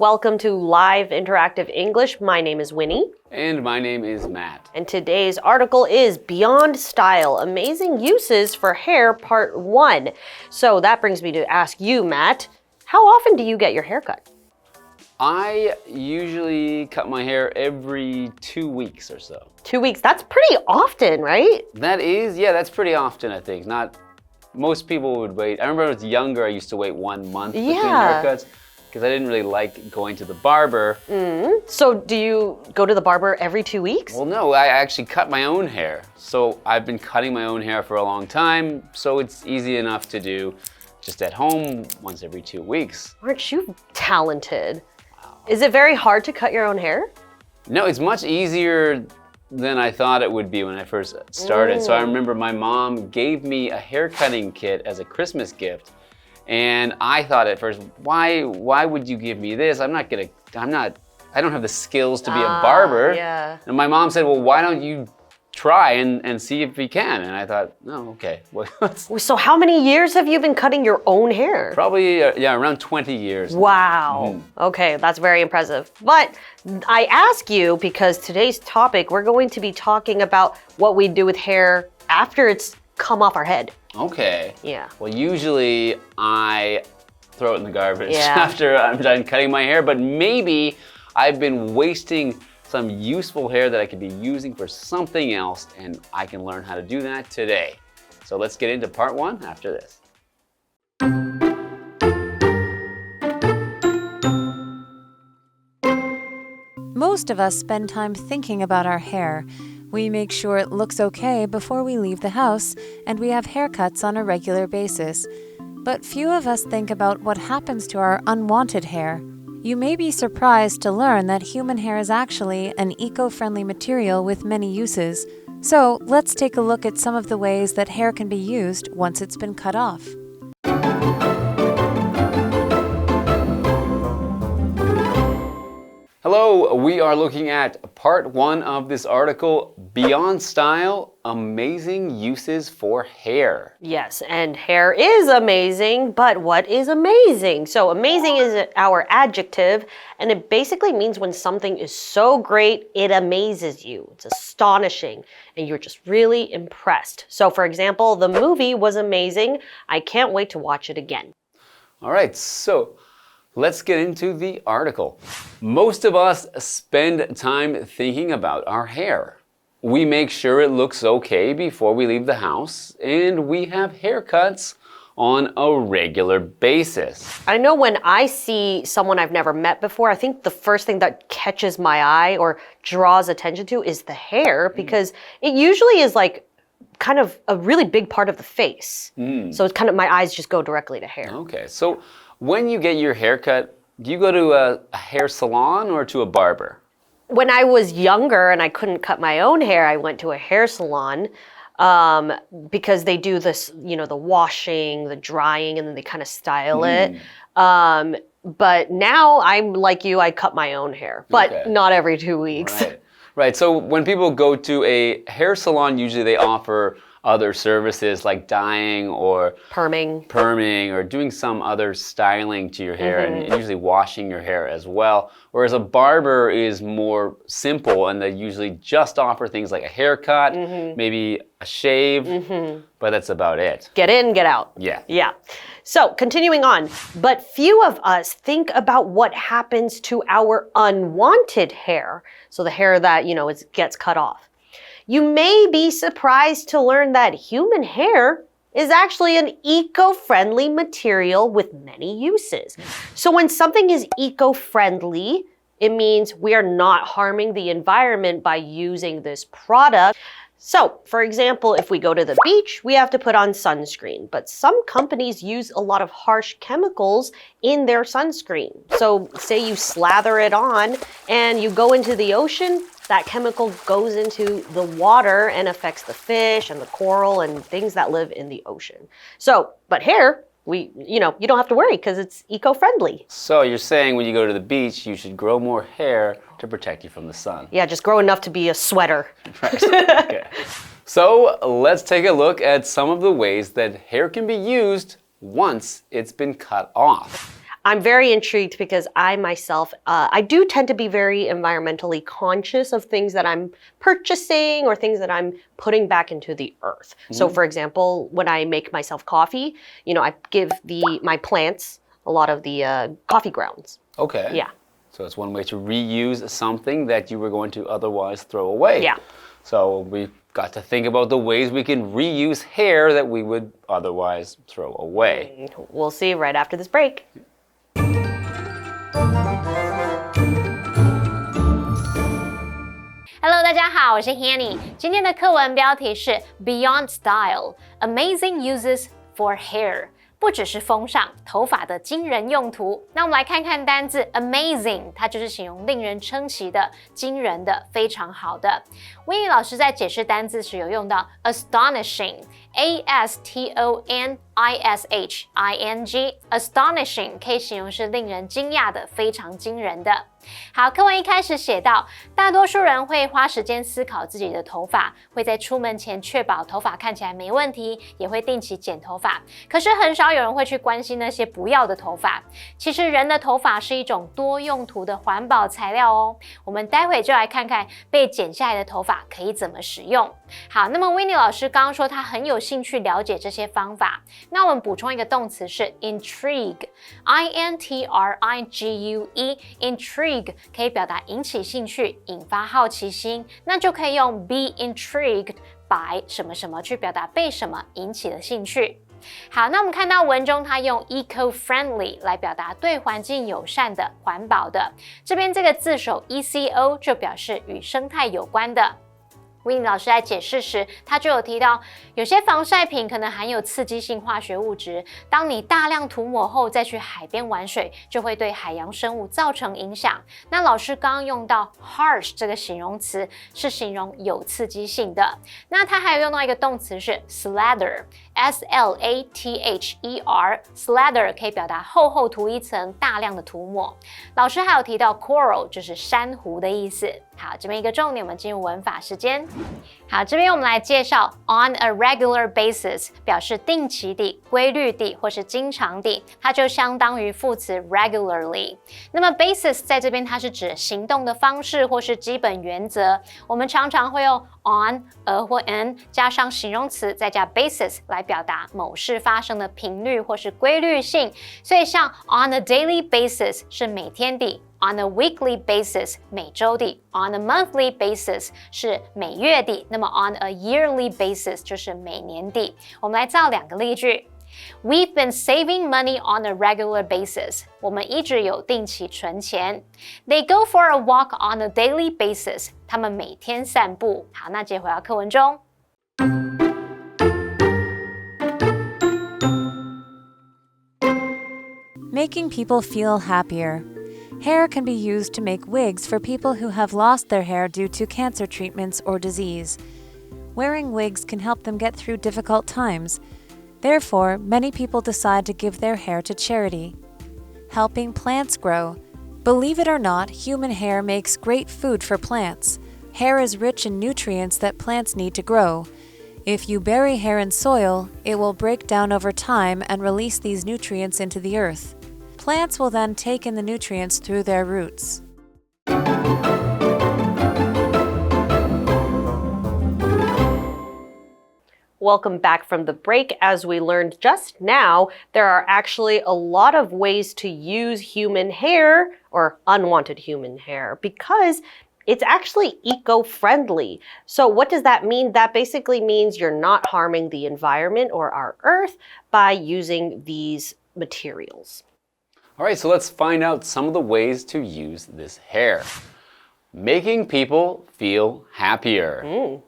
Welcome to Live Interactive English. My name is Winnie. And my name is Matt. And today's article is Beyond Style, Amazing Uses for Hair, Part 1. So that brings me to ask you, Matt, how often do you get your hair cut? I usually cut my hair every 2 weeks or so. 2 weeks, that's pretty often, right? That's pretty often, I think. Most people would wait. I remember when I was younger, I used to wait 1 month between haircuts because I didn't really like going to the barber. So do you go to the barber every 2 weeks? Well, no, I actually cut my own hair. So I've been cutting my own hair for a long time, so it's easy enough to do just at home once every 2 weeks. Aren't you talented? Is it very hard to cut your own hair? No, it's much easier than I thought it would be when I first started. So I remember my mom gave me a hair cutting kit as a Christmas gift. And I thought at first, why would you give me this? I don't have the skills to be a barber. Yeah. And my mom said, well, why don't you try and see if you can? And I thought, no, okay. So how many years have you been cutting your own hair? Probably, around 20 years. Wow. Okay, that's very impressive. But I ask you because today's topic, we're going to be talking about what we do with hair after it's come off our head. Okay. Yeah. Well, usually I throw it in the garbage after I'm done cutting my hair, but maybe I've been wasting some useful hair that I could be using for something else, and I can learn how to do that today. So let's get into part 1 after this. Most of us spend time thinking about our hair. We make sure it looks okay before we leave the house, and we have haircuts on a regular basis. But few of us think about what happens to our unwanted hair. You may be surprised to learn that human hair is actually an eco-friendly material with many uses. So let's take a look at some of the ways that hair can be used once it's been cut off. Hello, we are looking at part 1 of this article, Beyond Style, Amazing Uses for Hair. Yes, and hair is amazing, but what is amazing? So amazing is our adjective, and it basically means when something is so great, it amazes you. It's astonishing, and you're just really impressed. So for example, the movie was amazing. I can't wait to watch it again. All right, so let's get into the article. Most of us spend time thinking about our hair. We make sure it looks okay before we leave the house, and we have haircuts on a regular basis. I know when I see someone I've never met before, I think the first thing that catches my eye or draws attention to is the hair, because it usually is like kind of a really big part of the face. So it's kind of, my eyes just go directly to hair. Okay, so when you get your hair cut, do you go to a hair salon or to a barber? When I was younger and I couldn't cut my own hair, I went to a hair salon because they do this, the washing, the drying, and then they kind of style it. But now I'm like you, I cut my own hair, but not every 2 weeks. Right, so when people go to a hair salon, usually they offer other services like dyeing or perming or doing some other styling to your hair and usually washing your hair as well. Whereas a barber is more simple and they usually just offer things like a haircut, maybe a shave, but that's about it. Get in, get out. Yeah. So continuing on, but few of us think about what happens to our unwanted hair. So the hair that, it gets cut off. You may be surprised to learn that human hair is actually an eco-friendly material with many uses. So when something is eco-friendly, it means we are not harming the environment by using this product. So, for example, if we go to the beach, we have to put on sunscreen, but some companies use a lot of harsh chemicals in their sunscreen. So say you slather it on and you go into the ocean, that chemical goes into the water and affects the fish and the coral and things that live in the ocean. So, but hair, you don't have to worry because it's eco-friendly. So you're saying when you go to the beach, you should grow more hair to protect you from the sun. Yeah, just grow enough to be a sweater. Right. Okay. So let's take a look at some of the ways that hair can be used once it's been cut off. I'm very intrigued because I myself, I do tend to be very environmentally conscious of things that I'm purchasing or things that I'm putting back into the earth. So for example, when I make myself coffee, I give my plants a lot of the coffee grounds. Okay. Yeah. So it's one way to reuse something that you were going to otherwise throw away. Yeah. So we've got to think about the ways we can reuse hair that we would otherwise throw away. We'll see right after this break. Hello， 大家好，我是 Hanny。今天的课文标题是 Beyond Style: Amazing Uses for Hair。不只是风尚，头发的惊人用途。那我们来看看单字 amazing， 它就是形容令人称奇的、惊人的、非常好的。Winnie 老师在解释单字时有用到 astonishing，astonishing，astonishing 可以形容是令人惊讶的、非常惊人的。好，课文一开始写到，大多数人会花时间思考自己的头发，会在出门前确保头发看起来没问题，也会定期剪头发。可是很少有人会去关心那些不要的头发。其实人的头发是一种多用途的环保材料哦。我们待会就来看看被剪下来的头发可以怎么使用。好，那么 Winnie 老师刚刚说他很有兴趣了解这些方法，那我们补充一个动词是 intrigue，intrigue 可以表达引起兴趣、引发好奇心，那就可以用 be intrigued by 什么什么去表达被什么引起了兴趣。好，那我们看到文中它用 eco-friendly 来表达对环境友善的、环保的，这边这个字首 eco 就表示与生态有关的。Winnie 老师在解释时，他就有提到，有些防晒品可能含有刺激性化学物质，当你大量涂抹后再去海边玩水，就会对海洋生物造成影响。那老师刚刚用到 harsh 这个形容词，是形容有刺激性的。那他还有用到一个动词是 slather，slather 可以表达厚厚涂一层，大量的涂抹。老师还有提到 coral 就是珊瑚的意思。好，这边一个重点，我们进入文法时间。好，这边我们来介绍 on a regular basis 表示定期地、规律地或是经常地，它就相当于副词 regularly。那么 basis 在这边它是指行动的方式或是基本原则，我们常常会用 on、或 in 加上形容词再加 basis 来表达某事发生的频率或是规律性。所以像 on a daily basis 是每天地。On a weekly basis 每周的 on a monthly basis 是每月的，那么 on a yearly basis 就是每年的。我们来造两个例句。We've been saving money on a regular basis. 我们一直有定期存钱。They go for a walk on a daily basis. 他们每天散步。好，那接回到课文中。Making people feel happier.Hair can be used to make wigs for people who have lost their hair due to cancer treatments or disease. Wearing wigs can help them get through difficult times. Therefore, many people decide to give their hair to charity. Helping plants grow. Believe it or not, human hair makes great food for plants. Hair is rich in nutrients that plants need to grow. If you bury hair in soil, it will break down over time and release these nutrients into the earth.Plants will then take in the nutrients through their roots. Welcome back from the break. As we learned just now, there are actually a lot of ways to use human hair or unwanted human hair because it's actually eco-friendly. So what does that mean? That basically means you're not harming the environment or our earth by using these materials. All right, so let's find out some of the ways to use this hair. Making people feel happier.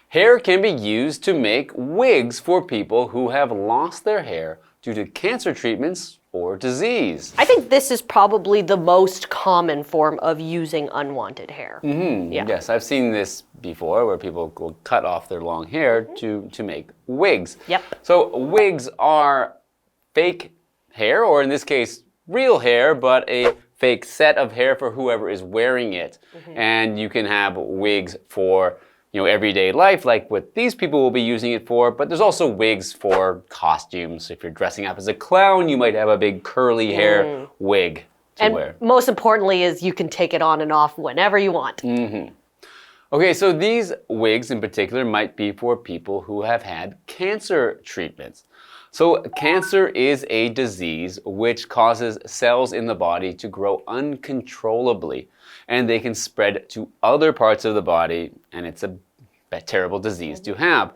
Hair can be used to make wigs for people who have lost their hair due to cancer treatments or disease. I think this is probably the most common form of using unwanted hair. Yeah. Yes, I've seen this before where people will cut off their long hair to make wigs. Yep. So wigs are fake hair, or in this case, real hair, but a fake set of hair for whoever is wearing it. And you can have wigs for everyday life, like what these people will be using it for, but there's also wigs for costumes. If you're dressing up as a clown, you might have a big curly hair wig to wear. And most importantly is you can take it on and off whenever you want. Okay, so these wigs in particular might be for people who have had cancer treatments. So cancer is a disease which causes cells in the body to grow uncontrollably, and they can spread to other parts of the body, and it's a terrible disease to have.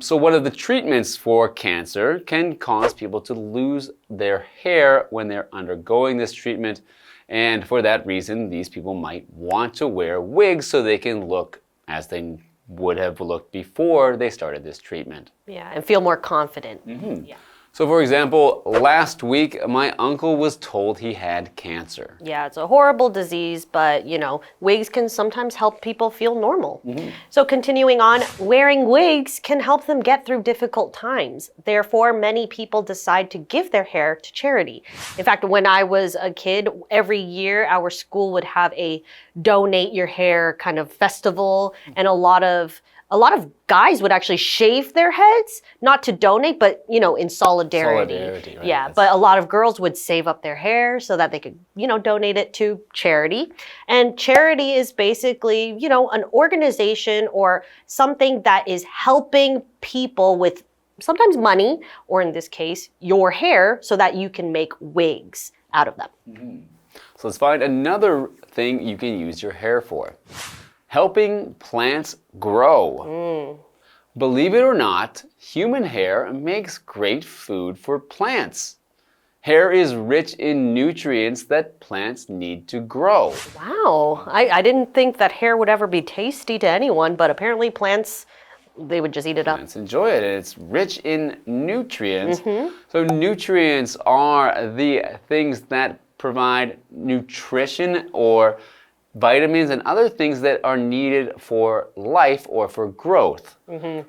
So one of the treatments for cancer can cause people to lose their hair when they're undergoing this treatment, and for that reason, these people might want to wear wigs so they can look as they would have looked before they started this treatment. Yeah, and feel more confident. Yeah. So for example, last week, my uncle was told he had cancer. Yeah, it's a horrible disease, but, wigs can sometimes help people feel normal. So continuing on, wearing wigs can help them get through difficult times. Therefore, many people decide to give their hair to charity. In fact, when I was a kid, every year our school would have a donate your hair kind of festival, and a lot of guys would actually shave their heads, not to donate, but, in solidarity. Right, yeah, but a lot of girls would save up their hair so that they could, donate it to charity. And charity is basically, an organization or something that is helping people with sometimes money, or in this case, your hair, so that you can make wigs out of them. So let's find another thing you can use your hair for. Helping plants grow. Believe it or not, human hair makes great food for plants. Hair is rich in nutrients that plants need to grow. Wow, I didn't think that hair would ever be tasty to anyone, but apparently plants, they would just eat it up. Plants enjoy it, and it's rich in nutrients. So nutrients are the things that provide nutrition or vitamins and other things that are needed for life or for growth.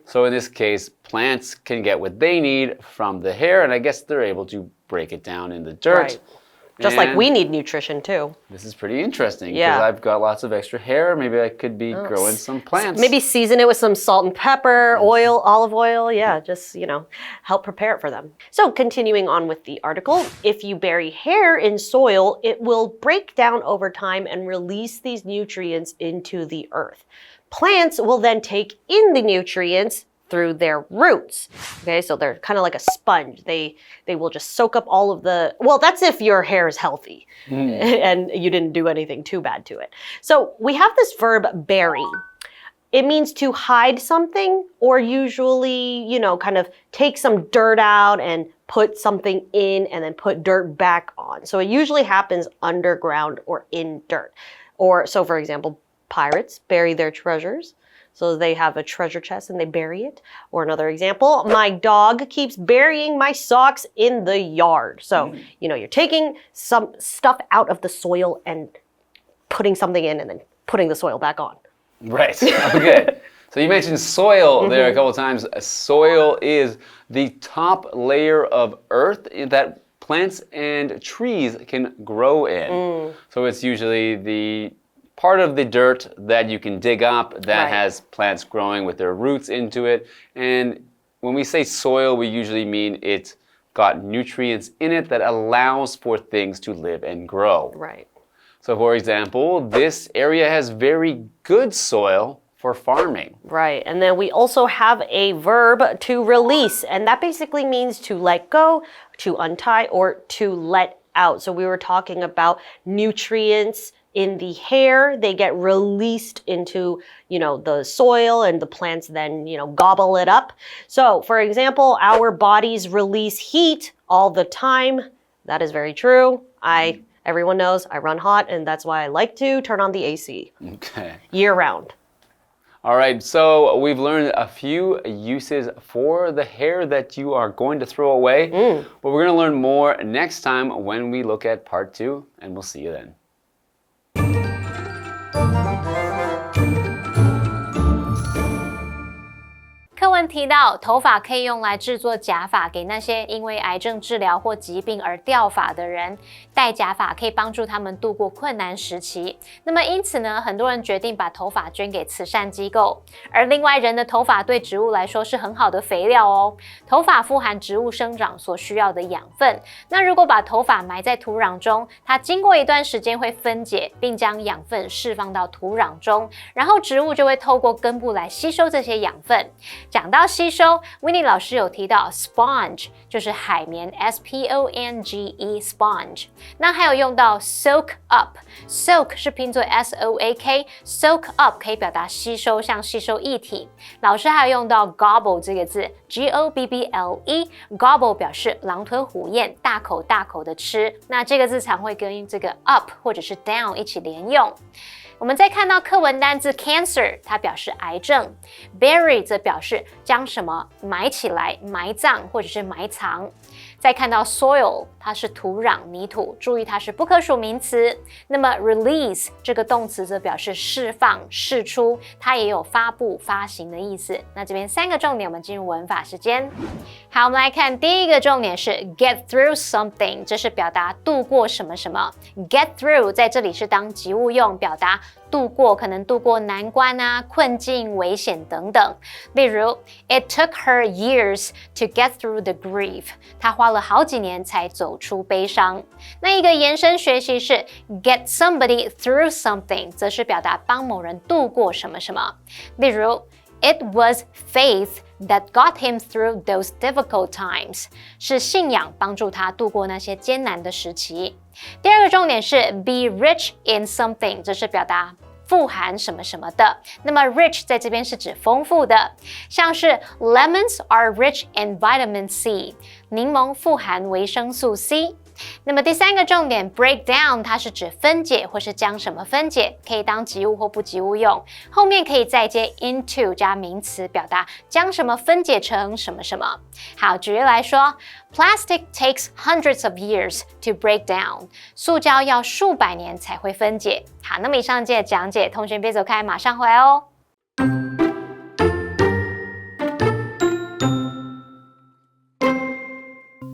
So in this case, plants can get what they need from the hair, and I guess they're able to break it down in the dirt. Right. Just like we need nutrition too. This is pretty interesting because Yeah. I've got lots of extra hair. Maybe I could be growing some plants. Maybe season it with some salt and pepper, oil, olive oil. Yeah, just, help prepare it for them. So continuing on with the article, if you bury hair in soil, it will break down over time and release these nutrients into the earth. Plants will then take in the nutrients through their roots. Okay, so they're kind of like a sponge. They will just soak up all of that's if your hair is healthy and you didn't do anything too bad to it. So we have this verb bury. It means to hide something, or usually, kind of take some dirt out and put something in and then put dirt back on. So it usually happens underground or in dirt. So for example, pirates bury their treasures. So they have a treasure chest and they bury it. Or another example, my dog keeps burying my socks in the yard. So, you're taking some stuff out of the soil and putting something in and then putting the soil back on. Right, okay. So you mentioned soil there a couple of times. Soil is the top layer of earth that plants and trees can grow in. So it's usually the part of the dirt that you can dig up that has plants growing with their roots into it. And when we say soil, we usually mean it's got nutrients in it that allows for things to live and grow. Right. So for example, this area has very good soil for farming. Right, and then we also have a verb to release, and that basically means to let go, to untie, or to let out. So we were talking about nutrients in the hair. They get released into, the soil, and the plants then, gobble it up. So, for example, our bodies release heat all the time. That is very true. Everyone knows I run hot, and that's why I like to turn on the AC. Okay. Year round. All right, so we've learned a few uses for the hair that you are going to throw away, but we're going to learn more next time when we look at part 2, and we'll see you then. 文提到，头发可以用来制作假发，给那些因为癌症治疗或疾病而掉发的人。戴假发可以帮助他们度过困难时期。那么因此呢，很多人决定把头发捐给慈善机构。而另外，人的头发对植物来说是很好的肥料哦。头发富含植物生长所需要的养分。那如果把头发埋在土壤中，它经过一段时间会分解，并将养分释放到土壤中，然后植物就会透过根部来吸收这些养分。讲到吸收 ，Winnie 老师有提到 sponge 就是海绵 ，S-P-O-N-G-E sponge。那还有用到 soak up，soak 是拼作 S-O-A-K，soak up 可以表达吸收，像吸收液体。老师还有用到 gobble 这个字 ，G-O-B-B-L-E，gobble 表示狼吞虎咽，大口大口的吃。那这个字常会跟这个 up 或者是 down 一起连用。我们再看到课文单字 cancer， 它表示癌症 ；bury 则表示将什么埋起来、埋葬或者是埋藏。再看到 soil， 它是土壤、泥土，注意它是不可数名词。那么 release 这个动词则表示释放、释出，它也有发布、发行的意思。那这边3个重点，我们进入文法时间。好，我们来看第一个重点是 get through something， 这是表达度过什么什么。get through 在这里是当及物用，表达度过，可能度过难关啊、困境、危险等等。例如 ，It took her years to get through the grief。她花了好几年才走出悲伤。那一个延伸学习是 get somebody through something， 则是表达帮某人度过什么什么。例如 ，It was faith that got him through those difficult times， 是信仰帮助他度过那些艰难的时期。第二个重点是 be rich in something， 这是表达富含什么什么的。那么 rich 在这边是指丰富的，像是 lemons are rich in vitamin C， 柠檬富含维生素 C。那么第3个重点 break down， 它是指分解或是将什么分解，可以当及物或不及物用，后面可以再接 into 加名词，表达将什么分解成什么什么。好，举例来说 ，plastic takes hundreds of years to break down， 塑胶要数百年才会分解。好，那么以上这些讲解，同学别走开，马上回来哦。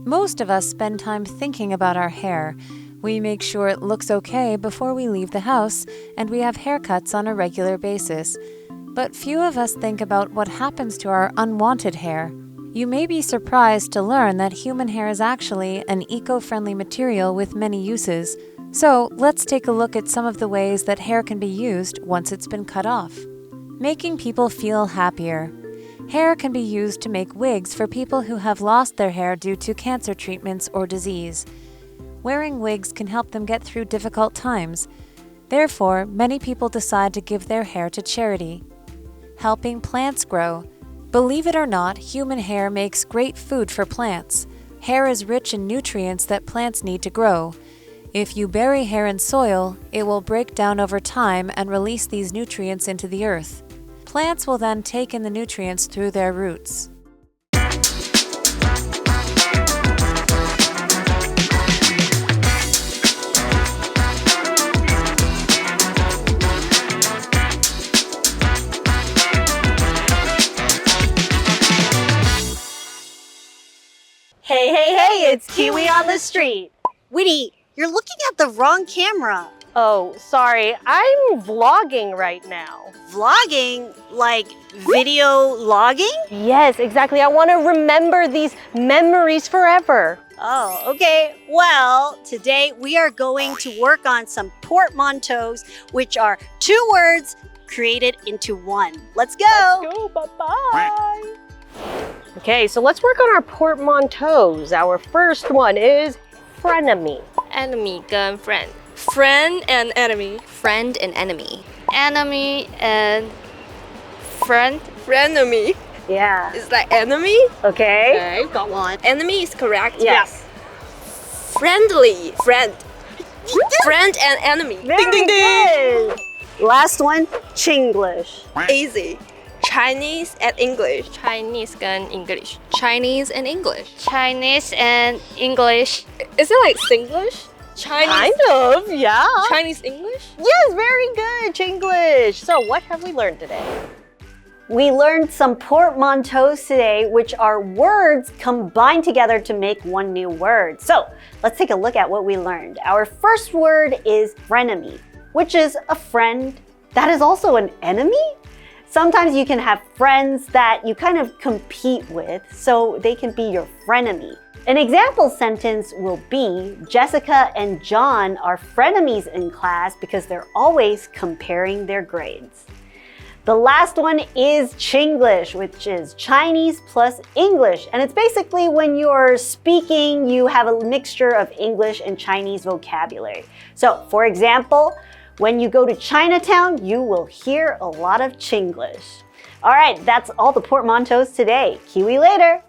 Most of us spend time thinking about our hair. We make sure it looks okay before we leave the house, and we have haircuts on a regular basis. But few of us think about what happens to our unwanted hair. You may be surprised to learn that human hair is actually an eco-friendly material with many uses. So let's take a look at some of the ways that hair can be used once it's been cut off. Making people feel happier. Hair can be used to make wigs for people who have lost their hair due to cancer treatments or disease. Wearing wigs can help them get through difficult times. Therefore, many people decide to give their hair to charity. Helping plants grow. Believe it or not, human hair makes great food for plants. Hair is rich in nutrients that plants need to grow. If you bury hair in soil, it will break down over time and release these nutrients into the earth. Plants will then take in the nutrients through their roots. Hey, it's KiWi on the street. Winnie, you're looking at the wrong camera. Oh, sorry. I'm vlogging right now. Vlogging? Like video logging? Yes, exactly. I want to remember these memories forever. Oh, okay. Well, today we are going to work on some portmanteaus, which are 2 words created into one. Let's go. Let's go. Bye-bye. Okay, so let's work on our portmanteaus. Our first one is frenemy. Enemy 跟 friend. Friend and enemy. Friend and enemy. Enemy and friend. Frenemy. Yeah. Is that enemy? Okay. Go on. Enemy is correct. Yes. Friendly. Friend. Friend and enemy. Very good. Last one, Chinglish. Easy. Chinese and English. Chinese 跟 English. Chinese and English. Chinese and English. Is it like Singlish? Chinese. Kind of, yeah. Chinese English? Yes, very good, Chinglish. So what have we learned today? We learned some portmanteaus today, which are words combined together to make one new word. So let's take a look at what we learned. Our first word is frenemy, which is a friend that is also an enemy. Sometimes you can have friends that you kind of compete with, so they can be your frenemy. An example sentence will be, Jessica and John are frenemies in class because they're always comparing their grades. The last one is Chinglish, which is Chinese plus English. And it's basically when you're speaking, you have a mixture of English and Chinese vocabulary. So, for example, when you go to Chinatown, you will hear a lot of Chinglish. All right, that's all the portmanteaus today. KiWi later.